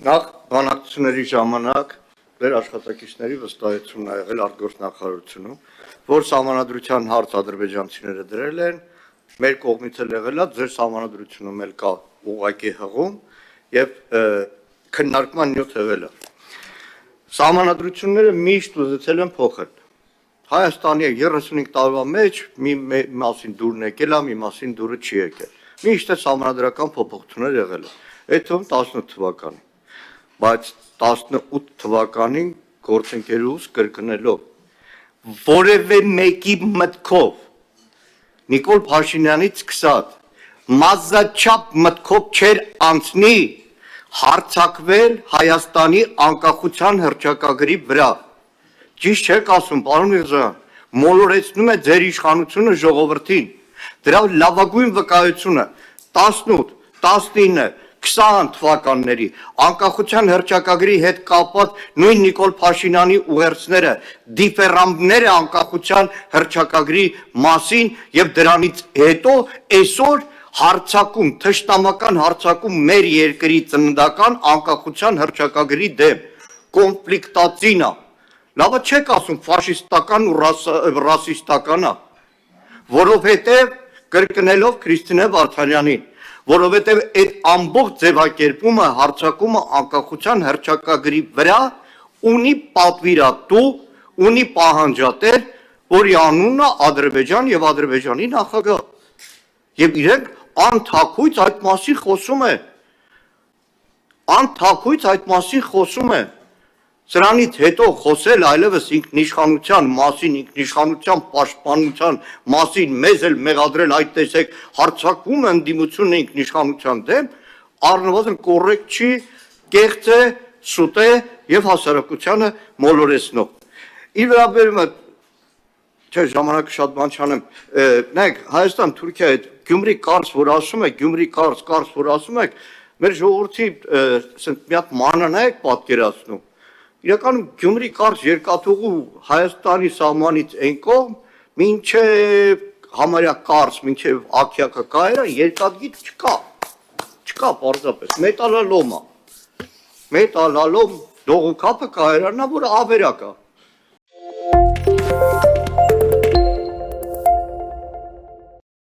Նախ բանակցությունների ժամանակ մեր աշխատակիցների վստահությունն ա եղել արտգործնախարարությունում, որ սահմանադրության հարց ադրբեջանցիները դրել են, մեր կողմից էլ եղել է, ձեր սահմանադրությունում էլ կա ուղղակի հղում եւ քննարկման նյութ եղել է։ Սահմանադրությունները միշտ ուզեցել են փոխել։ Հայաստանի 35 տարվա մեջ մի մասին դուրն եկել է, մի մասին դուրը չի եկել։ Միշտ է սահմանադրական փոփոխություններ եղել է։ Այդում 18 թվականին, բայց 18 թվականին գործընկերուս կրկնելով որևէ մեկի մտքով Նիկոլ Փաշինյանից սկսած մազաչափ մտքով չէր անցնի հարձակվել Հայաստանի անկախության հռչակագրի վրա։ Ճիշտ չեք ասում, պարոն Միրզոյան, մոլորեցնում է ձեր իշխանությունը ժողովրդին։ Դրա լավագույն վկայությունը 18, 19, 20 թվականների անկախության հռչակագրի հետ կապված նույն Նիկոլ Փաշինյանի ուղերձները դիֆերամբները անկախության հռչակագրի մասին եւ դրանից հետո այսօր հարցակում, թշնամական հարցակում մեր երկրի ծննդական անկախության հռչակագրի դեմ կոնֆլիկտածին է։ Լավը չեք ասում ֆաշիստական ու ռասիստական է, որովհետև կրկնելով Քրիստինե Վարդանյանին, որովհետև այդ ամբողջ ձևակերպումը հարցակումը անկախության հռչակագրի վրա ունի պատվիրատու, ունի պահանջատեր, որի անունն է Ադրբեջան եւ Ադրբեջանի նախագահ։ Եվ իրենք անթաքույց այդ մասին խոսում է։ Անթաքույց այդ մասին խոսում է։ Սրանից հետո խոսել այլևս ինքնիշխանության մասին, ինքնիշխանության պաշտպանության մասին, մեզ էլ մեղադրել այդ տեսեք հարձակվում ընդդիմությունը ինքնիշխանության դեմ, առնվազն կոռեկտ չի, կեղծ է, սուտ է եւ հասարակությանը մոլորեցնող։ Իր վերաբերում է չէ ժամանակը շատ բան չանեմ, նայեք Հայաստան Թուրքիա այդ Գյումրի կարծ որ ասում եք, Գյումրի կարծ որ ասում եք, մեր ժողովրդի մի հատ մանրան եք պատկերացնում։ Իրականում Գյումրի կարծ երկաթուղու Հայաստանի սահմանից այն կողմ մինչև համարյա կարծ, մինչև Աքյակը կայերը երկաթգիծ չկա պարզապես, մետալալոմ է, մետալալոմ դողուկապը կայերանա, որ ավերակ է։